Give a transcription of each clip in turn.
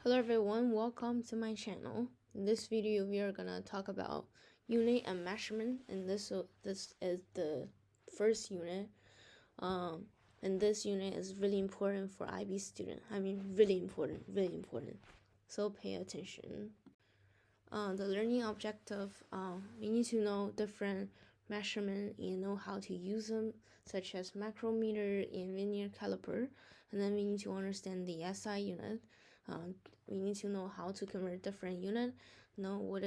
Hello everyone, welcome to my channel. In this video we are gonna talk about unit and measurement, and this is the first unit. And this unit is really important for IB student. I mean really important. So pay attention. The learning objective, we need to know different measurement and know how to use them, such as micrometer and vernier caliper. And then we need to understand the SI unit. We need to know how to convert different unit, know what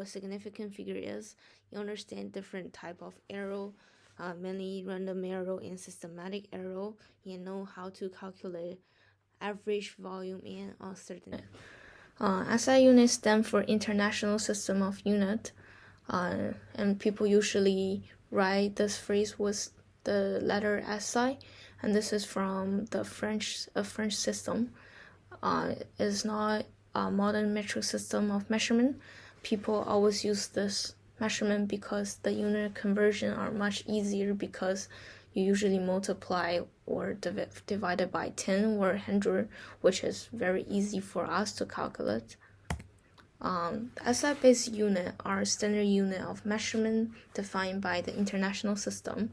significant figure is. You understand different type of arrow, mainly random arrow and systematic arrow, and know how to calculate average volume and uncertainty. SI unit stands for International System of Unit, and people usually write this phrase with the letter SI, and this is from the French system. It's not a modern metric system of measurement. People always use this measurement because the unit conversion are much easier, because you usually multiply or divide it by 10 or 100, which is very easy for us to calculate. SI-based unit are standard unit of measurement defined by the international system,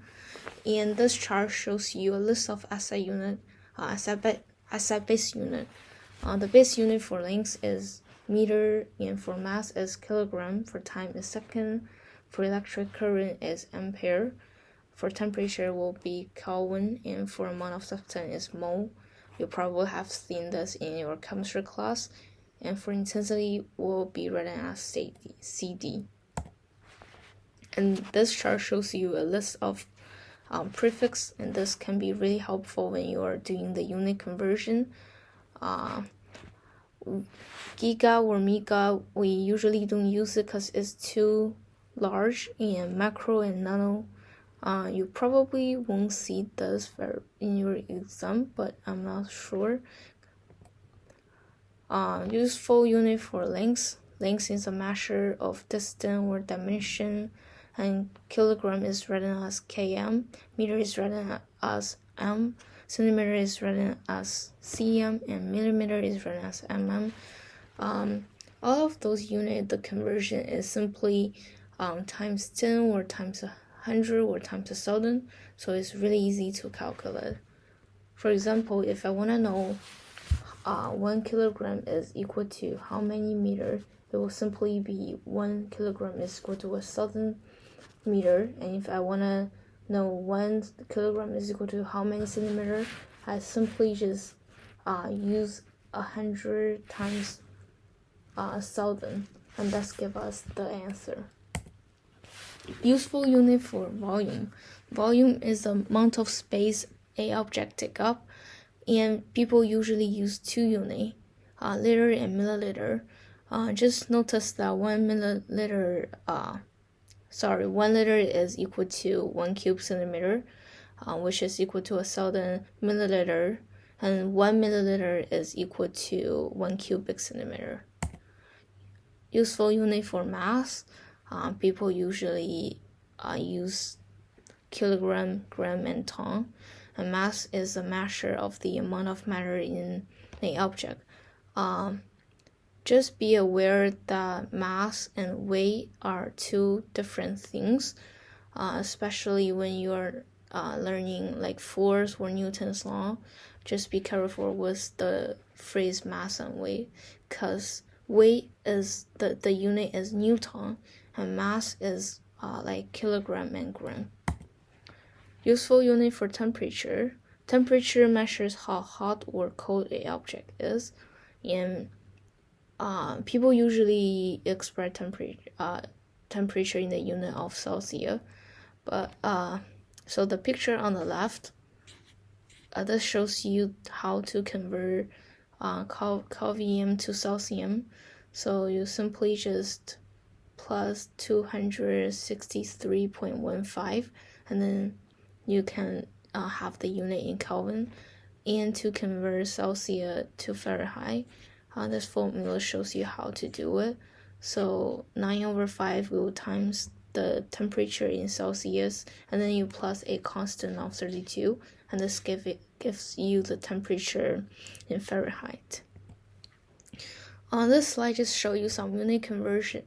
and this chart shows you a list of SI unit, SI-based unit. The base unit for length is meter, and for mass is kilogram, for time is second, for electric current is ampere, for temperature will be Kelvin, and for amount of substance is mole. You probably have seen this in your chemistry class. And for intensity will be written as CD. And this chart shows you a list of prefix, and this can be really helpful when you are doing the unit conversion. Giga or mega, we usually don't use it because it's too large, and macro and nano, you probably won't see this in your exam, but I'm not sure. Useful unit for length. Length is a measure of distance or dimension, and kilogram is written as km, meter is written as m, centimeter is written as cm, and millimeter is written as mm. All of those units, the conversion is simply times 10 or times 100 or times 1,000, so it's really easy to calculate. For example, if I want to know 1 kilogram is equal to how many meters, it will simply be 1 kilogram is equal to 1,000 meters. And if I want to know 1 kilogram is equal to how many centimeters, I simply just use 100 times 1,000, and that's give us the answer. Useful unit for volume. Volume is the amount of space a object takes up, and people usually use two units, liter and milliliter. Just notice that 1 liter is equal to 1 cube centimeter, which is equal to 1,000 milliliter, and 1 milliliter is equal to 1 cubic centimeter. Useful unit for mass. People usually use kilogram, gram, and ton. And mass is a measure of the amount of matter in an object. Just be aware that mass and weight are two different things, especially when you're learning like force or Newton's law. Just be careful with the phrase mass and weight, because weight is the unit is Newton, and mass is like kilogram and gram. Useful unit for temperature. Temperature measures how hot or cold an object is, and people usually express temperature in the unit of Celsius. But so the picture on the left, this shows you how to convert Kelvin to Celsius. So you simply just plus 263.15, and then you can have the unit in Kelvin. And to convert Celsius to Fahrenheit, this formula shows you how to do it. So 9/5 will times the temperature in Celsius, and then you plus a constant of 32, and this gives you the temperature in Fahrenheit. On this slide, just show you some unit conversion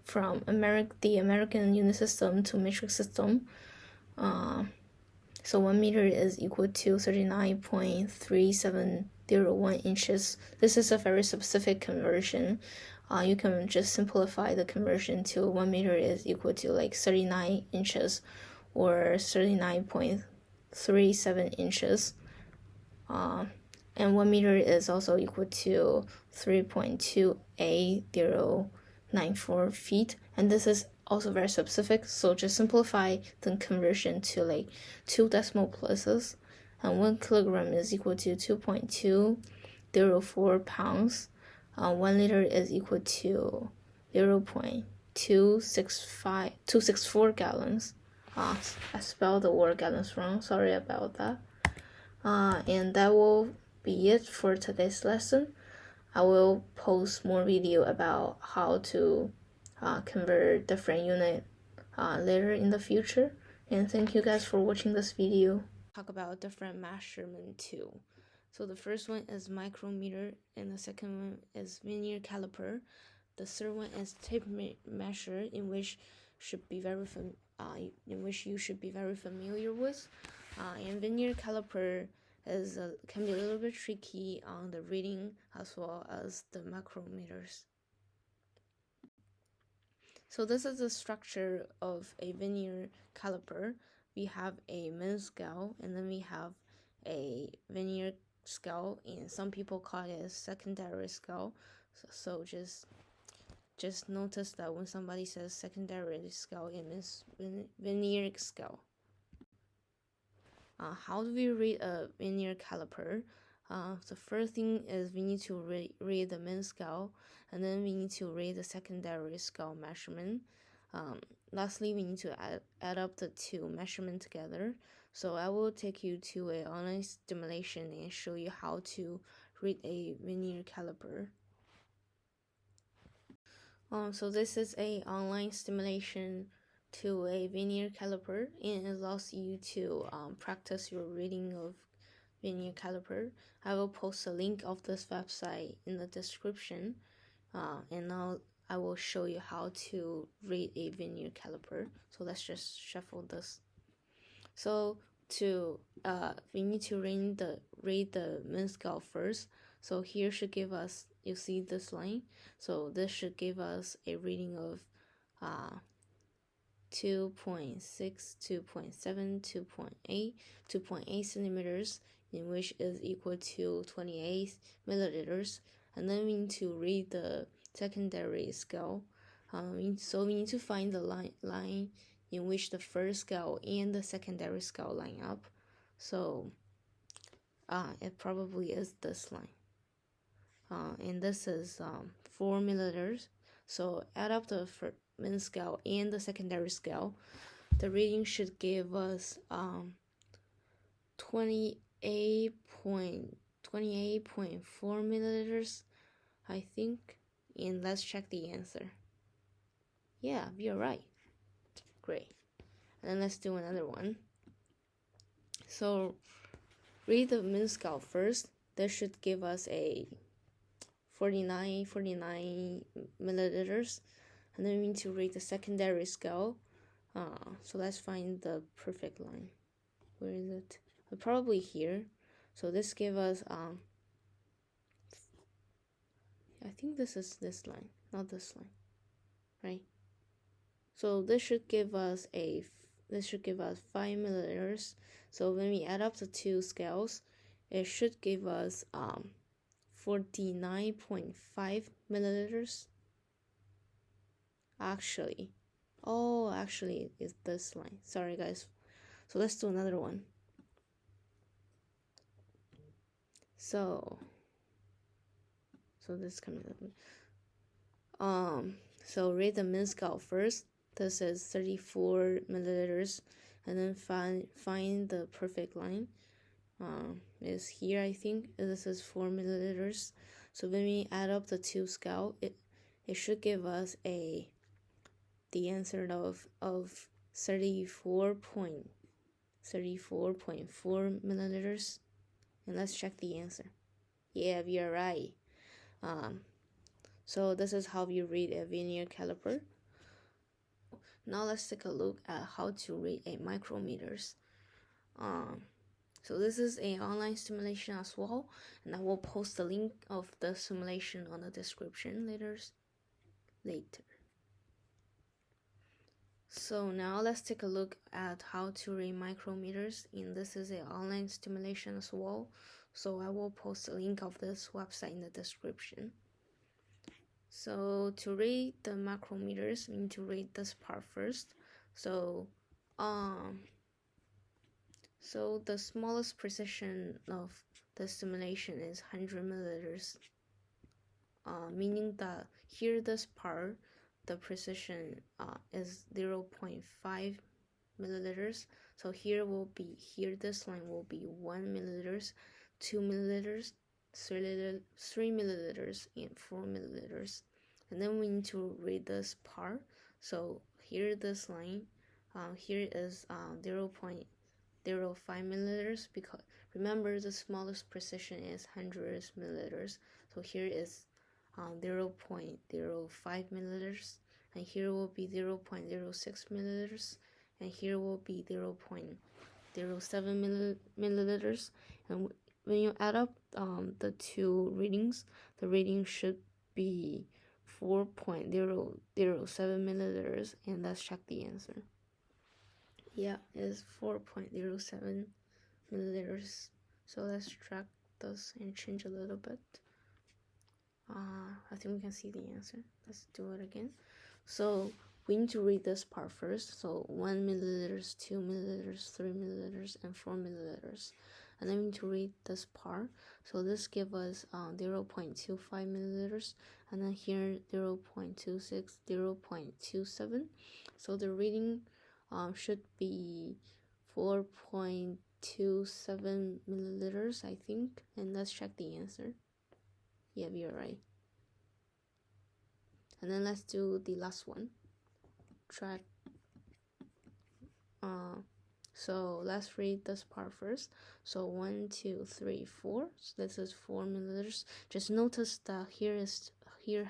from the American unit system to metric system. So 1 meter is equal to 39.3701 inches. This is a very specific conversion. You can just simplify the conversion to 1 meter is equal to like 39 inches or 39.37 inches. And 1 meter is also equal to 3.28094 feet. And this is also very specific, so just simplify the conversion to like 2 decimal places. And 1 kilogram is equal to 2.204 pounds. 1 liter is equal to 0.264 gallons. I spelled the word gallons wrong, sorry about that. And that will be it for today's lesson. I will post more video about how to convert different unit later in the future. And thank you guys for watching this video. Talk about different measurement too. So the first one is micrometer, and the second one is vernier caliper. The third one is tape measure, in which you should be very familiar with. And vernier caliper can be a little bit tricky on the reading as well as the micrometers. So this is the structure of a vernier caliper. We have a main scale, and then we have a vernier scale, and some people call it a secondary scale. So just notice that when somebody says secondary scale, it means vernier scale. How do we read a vernier caliper? The first thing is we need to read the main scale, and then we need to read the secondary scale measurement. Lastly, we need to add up the two measurements together. So I will take you to an online stimulation and show you how to read a vernier caliper. So this is a online stimulation to a vernier caliper, and it allows you to practice your reading of vernier caliper. I will post a link of this website in the description, and now I will show you how to read a vernier caliper. So let's just shuffle this. So we need to read the main scale first. So here should give us, you see this line, so this should give us a reading of 2.6, 2.7, 2.8, 2.8 centimeters, in which is equal to 28 milliliters. And then we need to read the secondary scale. So we need to find the line in which the first scale and the secondary scale line up. So it probably is this line. And this is 4 milliliters. So add up the main scale and the secondary scale. The reading should give us 28.4 milliliters, I think. And let's check the answer. Yeah, you're right. Great. And then let's do another one. So read the main scale first. This should give us a 49 milliliters. And then we need to read the secondary scale. So let's find the perfect line. Where is it? Probably here. So this gives us I think this is this line, not this line, right? So this should give us 5 milliliters. So when we add up the two scales, it should give us 49.5 milliliters. Actually it's this line. Sorry guys. So let's do another one. So this coming up. So read the main scale first. This is 34 milliliters, and then find the perfect line. Is here, I think. This is 4 milliliters. So when we add up the two scale, it should give us the answer of 34.4 milliliters. And let's check the answer. Yeah, we are right. So this is how you read a vernier caliper. Now let's take a look at how to read a micrometers. So this is an online simulation as well, and I will post the link of the simulation on the description later. So now let's take a look at how to read micrometers, and this is an online simulation as well. So I will post a link of this website in the description. So to read the micrometers, we need to read this part first. So the smallest precision of the simulation is 100 milliliters, meaning that here this part, the precision is 0.5 milliliters. So here this line will be 1 milliliters, 2 milliliters, 3 milliliters, and 4 milliliters. And then we need to read this part. So here this line, here is 0.05 milliliters, because remember the smallest precision is 100 milliliters. So here is 0.05 milliliters, and here will be 0.06 milliliters, and here will be 0.07 milliliters. And when you add up the two readings, the reading should be 4.007 milliliters, and let's check the answer. Yeah, it's 4.07 milliliters. So let's track this and change a little bit. I think we can see the answer. Let's do it again. So we need to read this part first. So 1 milliliters, 2 milliliters, 3 milliliters, and 4 milliliters. And then we need to read this part. So this gives us 0.25 milliliters, and then here 0.26, 0.27. So the reading should be 4.27 milliliters, I think. And let's check the answer. Yeah, you're right. And then let's do the last one. Track. So let's read this part first. So 1, 2, 3, 4. So this is 4 milliliters. Just notice that here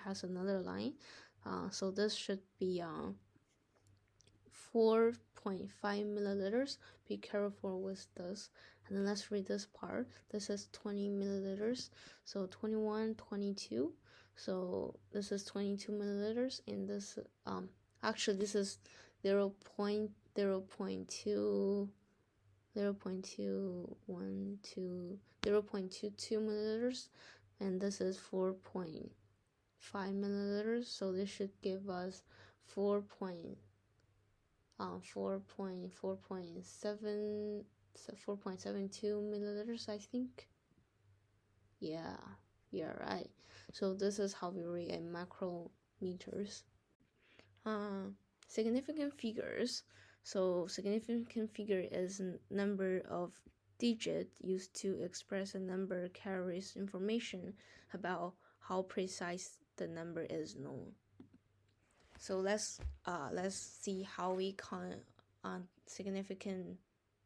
has another line. So this should be 4.5 milliliters. Be careful with this. And then let's read this part. This is 20 milliliters. So 21, 22. So this is 22 milliliters, and this actually this is 0.0.2 milliliters, and this is 4.5 milliliters. So this should give us 4.72 milliliters, I think. Yeah, you're right. So this is how we read a micrometers. Significant figures. So significant figure is a number of digits used to express a number carries information about how precise the number is known. So let's see how we count on significant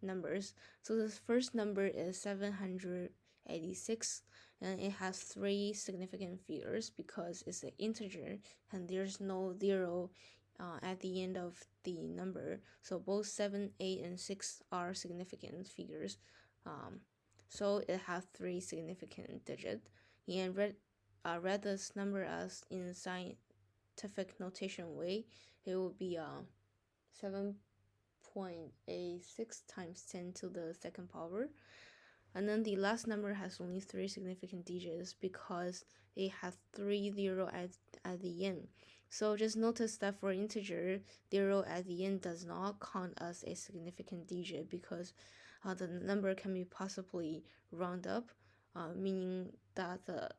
numbers. So the first number is 786, and it has 3 significant figures because it's an integer and there's no zero at the end of the number. So both 7, 8, and 6 are significant figures. So it has 3 significant digits. And read this number as in scientific notation way, it will be 7.86 times 10 to the second power. And then the last number has only 3 significant digits because it has 3 zeros at the end. So just notice that for integer, 0 at the end does not count as a significant digit because the number can be possibly round up, meaning that the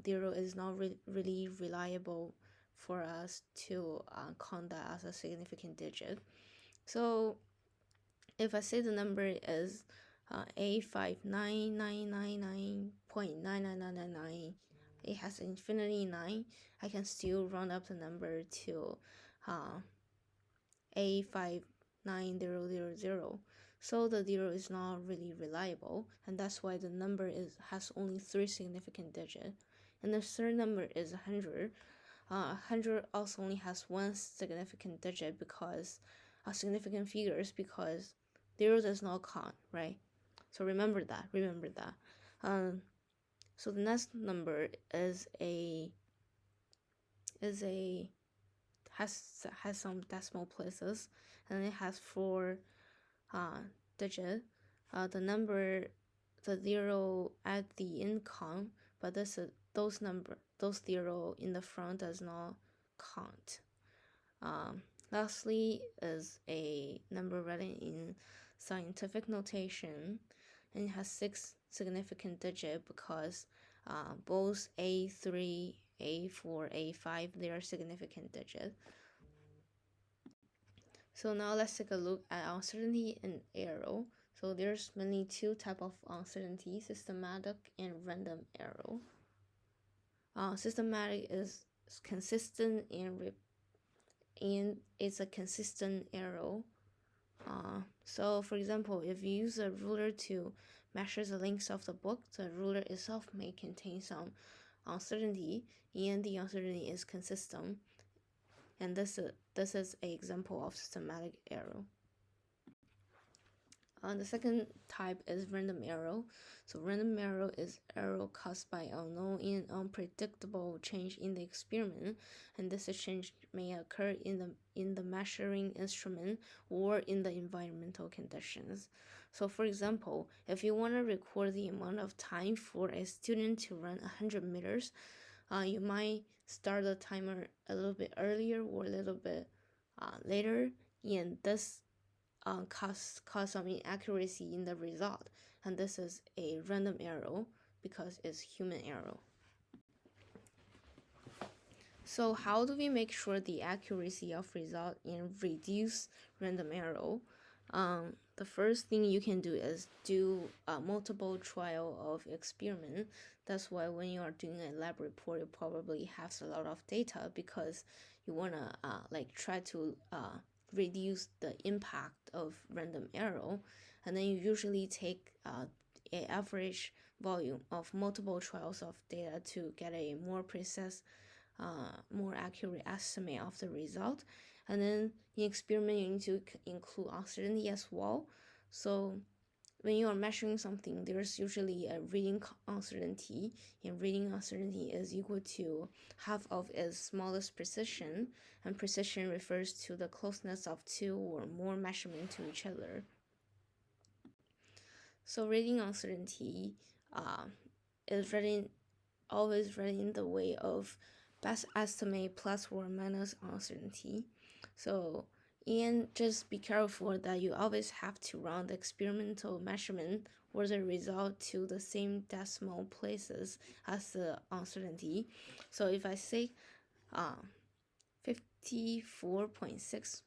0 is not really reliable for us to count that as a significant digit. So if I say the number is 8599999.99999, it has infinity 9, I can still round up the number to 859000. So the 0 is not really reliable, and that's why the number has only 3 significant digits. and the third number is 100. 100 also only has one significant digit because significant figures because 0 does not count, right? So remember that. So the next number has some decimal places, and it has 4 digit. The 0 at the end count, but those 0 in the front does not count. Lastly is a number written in scientific notation, and it has 6 significant digits because both A3, A4, A5, they are significant digits. So now let's take a look at uncertainty and error. So there's mainly 2 types of uncertainty, systematic and random error. Systematic is consistent and it's a consistent error. So for example, if you use a ruler to measure the length of the book, the ruler itself may contain some uncertainty, and the uncertainty is consistent. And this is an example of systematic error. The second type is random error. So random error is error caused by unknown and unpredictable change in the experiment, and this change may occur in the measuring instrument or in the environmental conditions. So for example, if you want to record the amount of time for a student to run 100 meters, you might start the timer a little bit earlier or a little bit later, and this cause some inaccuracy in the result, and this is a random error because it's human error. So how do we make sure the accuracy of result and reduce random error? The first thing you can do is do a multiple trial of experiment. That's why when you are doing a lab report, you probably have a lot of data because you wanna try to reduce the impact of random error, and then you usually take an average volume of multiple trials of data to get a more precise, more accurate estimate of the result. And then in experiment, you need to include uncertainty as well. So when you are measuring something, there's usually a reading uncertainty, and reading uncertainty is equal to half of its smallest precision, and precision refers to the closeness of 2 or more measurements to each other. So reading uncertainty is always written in the way of best estimate plus or minus uncertainty. So, and just be careful that you always have to run the experimental measurement or the result to the same decimal places as the uncertainty. So if I say 54.6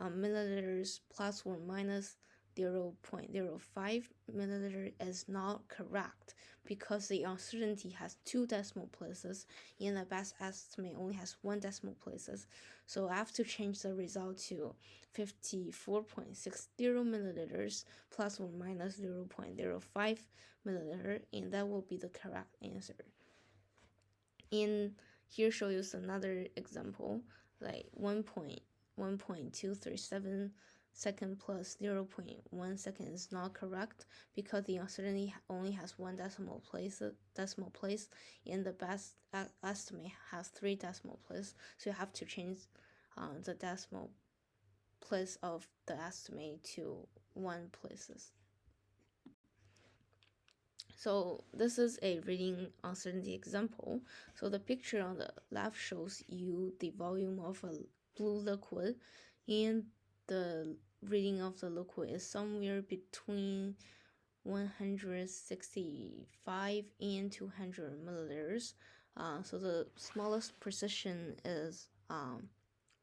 milliliters plus or minus 0.05 milliliter is not correct because the uncertainty has 2 decimal places and the best estimate only has 1 decimal places. So I have to change the result to 54.60 milliliters plus or minus 0.05 milliliter, and that will be the correct answer. And here show you another example, like 1.237 second plus 0.1 second is not correct because the uncertainty only has 1 decimal place, and the best estimate has 3 decimal places. So you have to change the decimal place of the estimate to 1 places. So this is a reading uncertainty example. So the picture on the left shows you the volume of a blue liquid, and the reading of the liquid is somewhere between 165 and 200 milliliters. So the smallest precision is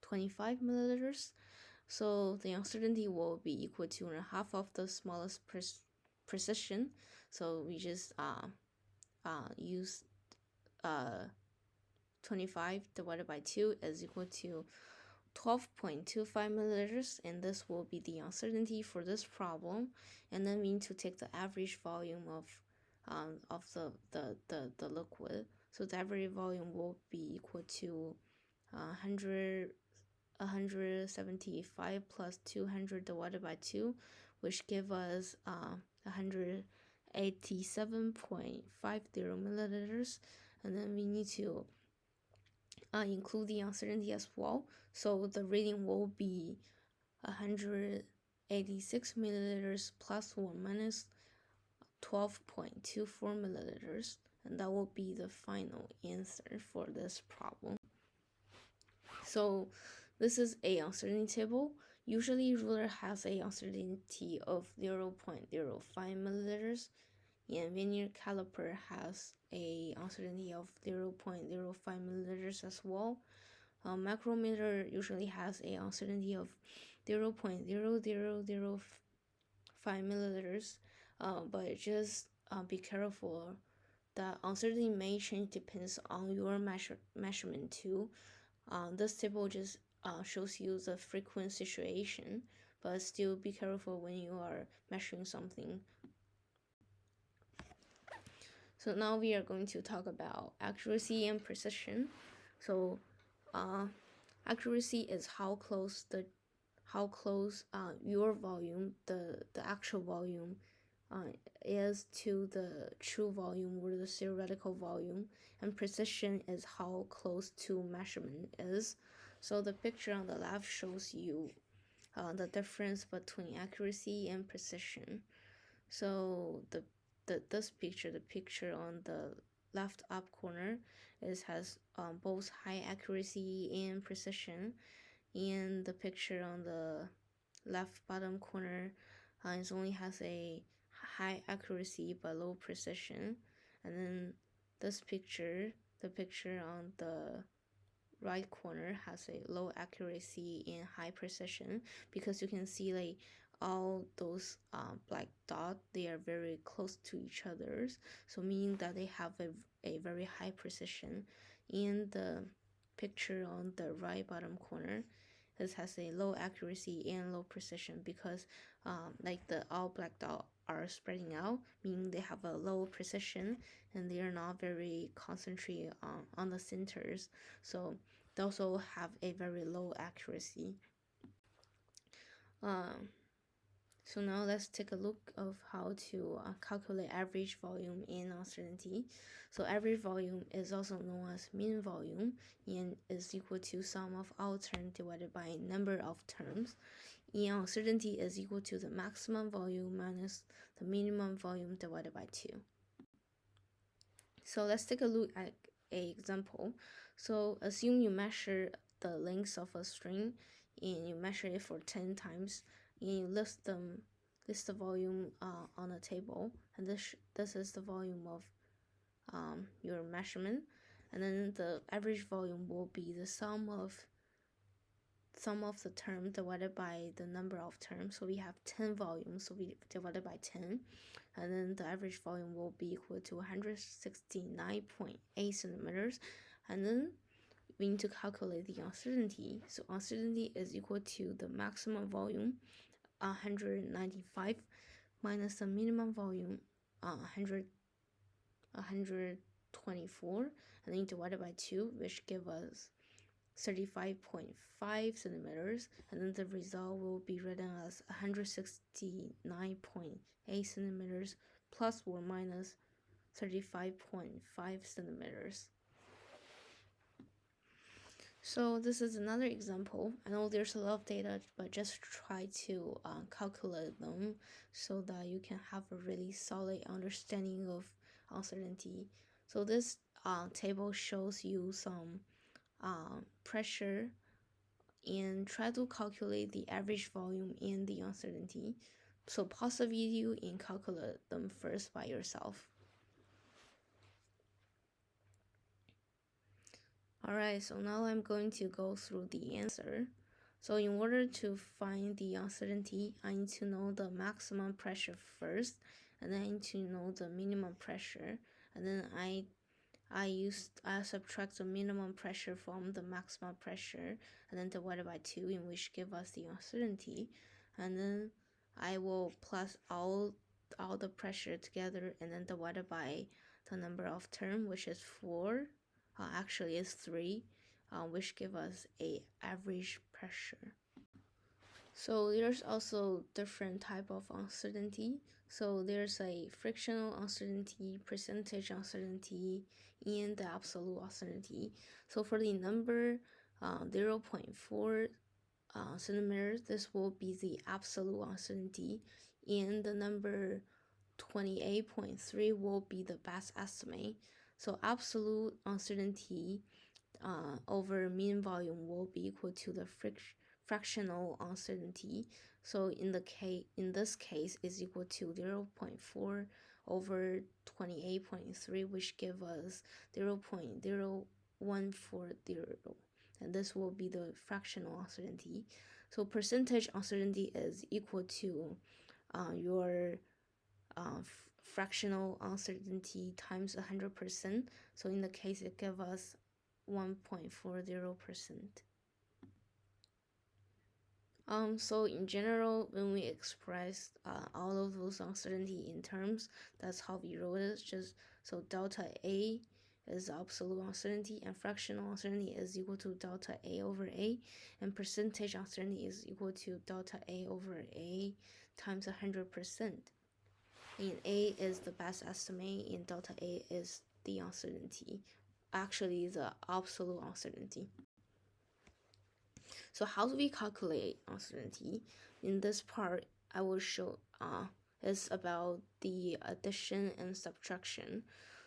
25 milliliters. So the uncertainty will be equal to 1/2 of the smallest precision. So we just use 25 divided by 2 is equal to 12.25 milliliters, and this will be the uncertainty for this problem. And then we need to take the average volume of the liquid. So the average volume will be equal to 175 plus 200 divided by 2, which give us 187.50 milliliters. And then we need to include the uncertainty as well. So the reading will be 186 milliliters plus or minus 12.24 milliliters. And that will be the final answer for this problem. So this is a uncertainty table. Usually ruler has a uncertainty of 0.05 milliliters, and vernier caliper has a uncertainty of 0.05 milliliters as well. Micrometer usually has a uncertainty of 0.0005 milliliters, but just be careful. The uncertainty may change depends on your measurement too. This table just shows you the frequent situation, but still be careful when you are measuring something. So now we are going to talk about accuracy and precision. So accuracy is how close your volume, the actual volume, is to the true volume or the theoretical volume, and precision is how close to measurement is. So the picture on the left shows you the difference between accuracy and precision. So this picture, the picture on the left up corner, has both high accuracy and precision, and the picture on the left bottom corner it only has a high accuracy but low precision. And then this picture, the picture on the right corner, has a low accuracy and high precision, because you can see like all those black dots, they are very close to each other, so meaning that they have a very high precision. In the picture on the right bottom corner, this has a low accuracy and low precision, because like the all black dots are spreading out, meaning they have a low precision and they are not very concentrated on the centers, so they also have a very low accuracy. So now let's take a look of how to calculate average volume and uncertainty. So average volume is also known as mean volume and is equal to sum of all terms divided by number of terms. And uncertainty is equal to the maximum volume minus the minimum volume divided by 2. So let's take a look at an example. So assume you measure the length of a string and you measure it for 10 times, and you list the volume on a table, and this is the volume of your measurement, and then the average volume will be the sum of the term divided by the number of terms. So we have 10 volumes, so we divided by 10, and then the average volume will be equal to 169.8 centimeters. And then we need to calculate the uncertainty. So uncertainty is equal to the maximum volume, 195, minus the minimum volume, 124, and then divided by 2, which give us 35.5 centimeters, and then the result will be written as 169.8 centimeters plus or minus 35.5 centimeters. So this is another example. I know there's a lot of data, but just try to calculate them so that you can have a really solid understanding of uncertainty. So this table shows you some pressure, and try to calculate the average volume and the uncertainty. So pause the video and calculate them first by yourself. Alright, so now I'm going to go through the answer. So in order to find the uncertainty, I need to know the maximum pressure first, and then I need to know the minimum pressure, and then I subtract the minimum pressure from the maximum pressure, and then divided by 2, in which give us the uncertainty, and then I will plus all the pressure together, and then divided by the number of term, which is 4, actually is 3, which give us a average pressure. So there's also different type of uncertainty. So there's a frictional uncertainty, percentage uncertainty, and the absolute uncertainty. So for the number 0.4 centimeters, this will be the absolute uncertainty, and the number 28.3 will be the best estimate. So absolute uncertainty over mean volume will be equal to the fractional uncertainty. So in this case is equal to 0.4 over 28.3, which give us 0.0140, and this will be the fractional uncertainty. So percentage uncertainty is equal to your fractional uncertainty times 100%. So in the case it gives us 1.40%. So in general, when we express all of those uncertainty in terms, that's how we wrote it. Just so delta A is absolute uncertainty, and fractional uncertainty is equal to delta A over A, and percentage uncertainty is equal to delta A over A times 100%. And A is the best estimate, and delta A is the uncertainty, actually the absolute uncertainty. So how do we calculate uncertainty? In this part, I will show is about the addition and subtraction.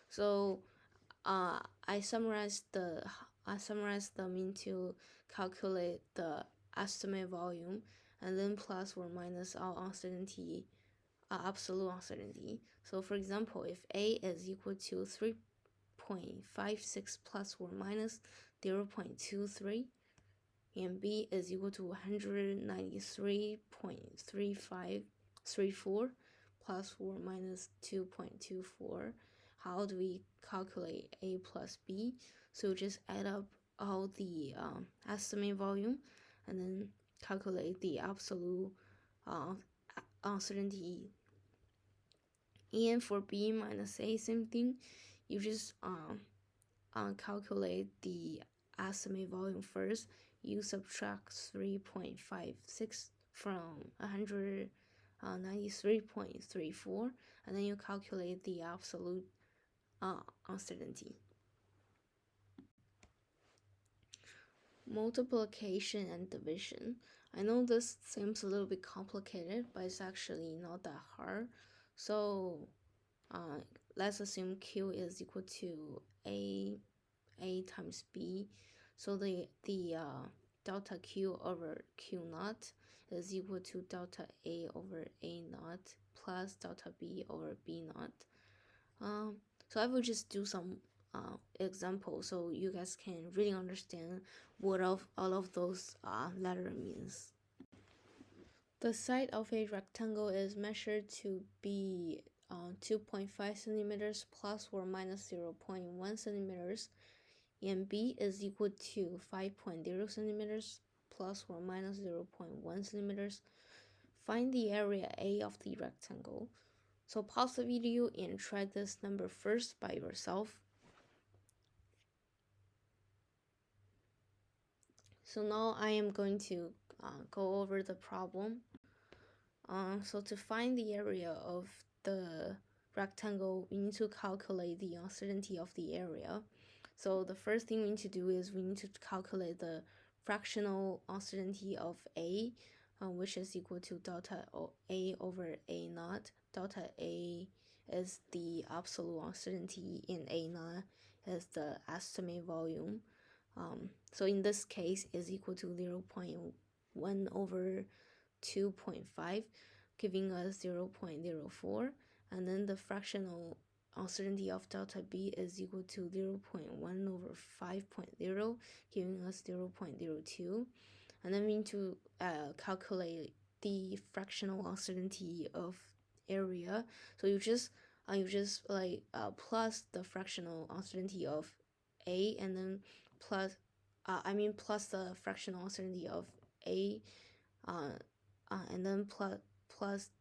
So I summarized them into calculate the estimate volume, and then plus or minus our uncertainty, absolute uncertainty. So for example, if A is equal to 3.56 plus or minus 0.23, and B is equal to 193.3534 plus or minus 2.24. How do we calculate A plus B? So just add up all the estimate volume and then calculate the absolute uncertainty. And for B minus A, same thing. You just calculate the estimate volume first. You subtract 3.56 from 193.34, and then you calculate the absolute uncertainty. Multiplication and division. I know this seems a little bit complicated, but it's actually not that hard. So let's assume Q is equal to A times B. So the delta Q over Q naught is equal to delta A over A naught plus delta B over B naught. So I will just do some examples so you guys can really understand what all of those letter means. The side of a rectangle is measured to be 2.5 centimeters plus or minus 0.1 centimeters, and B is equal to 5.0 centimeters plus or minus 0.1 centimeters. Find the area A of the rectangle. So pause the video and try this number first by yourself. So now I am going to go over the problem. So to find the area of the rectangle, we need to calculate the uncertainty of the area. So the first thing we need to do is we need to calculate the fractional uncertainty of A, which is equal to delta A over A naught. Delta A is the absolute uncertainty, and A naught is the estimate volume. So in this case is equal to 0.1 over 2.5, giving us 0.04, and then the fractional uncertainty of delta B is equal to 0.1 over 5.0, giving us 0.02, and then we need to calculate the fractional uncertainty of area. So you just plus the fractional uncertainty of A, and then plus the fractional uncertainty of A, and then plus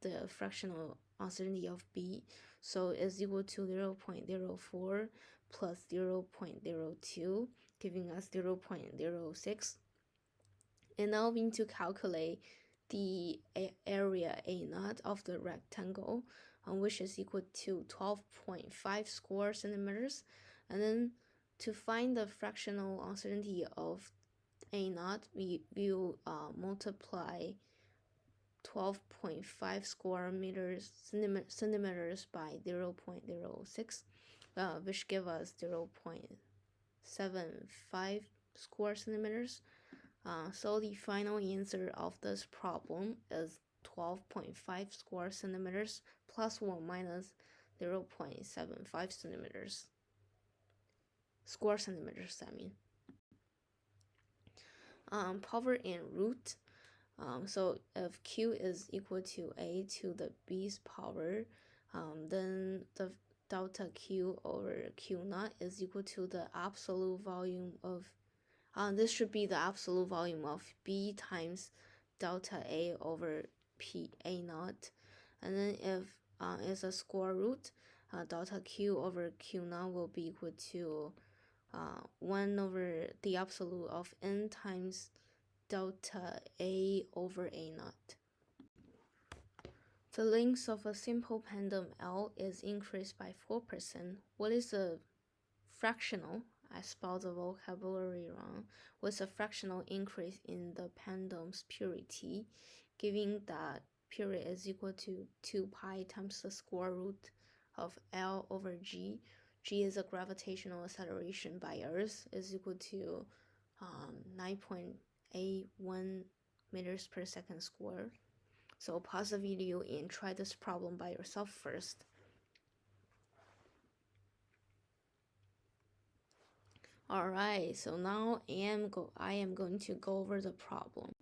the fractional uncertainty of B. so is equal to 0.04 plus 0.02, giving us 0.06. And now we need to calculate the area A0 of the rectangle, which is equal to 12.5 square centimeters. And then to find the fractional uncertainty of A0, we will multiply 12.5 square centimeters by 0.06, which give us 0.75 square centimeters. So the final answer of this problem is 12.5 square centimeters plus or minus 0.75 centimeters. Square centimeters, I mean. Power and root. So if Q is equal to A to the B's power, then the delta Q over Q naught is equal to the absolute volume of, this should be the absolute volume of B times delta A over P A naught. And then if it's a square root, delta Q over Q naught will be equal to 1 over the absolute of N times delta A over A naught. The length of a simple pendulum L is increased by 4%. What is the fractional? I spelled the vocabulary wrong. What's a fractional increase in the pendulum's purity, giving that period is equal to 2 pi times the square root of L over G. G is a gravitational acceleration by Earth, is equal to 9.81 meters per second squared. So pause the video and try this problem by yourself first. Alright, so now I am going to go over the problem.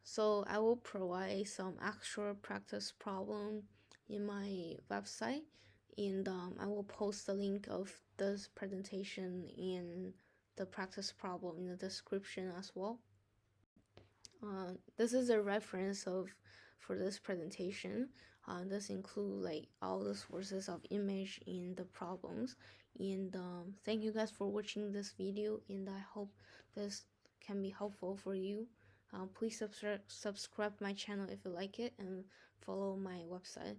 So I will provide some actual practice problem in my website, and I will post the link of this presentation and the practice problem in the description as well. This is a reference for this presentation. This include like all the sources of image in the problems. And thank you guys for watching this video, and I hope this can be helpful for you. Please subscribe my channel if you like it, and follow my website.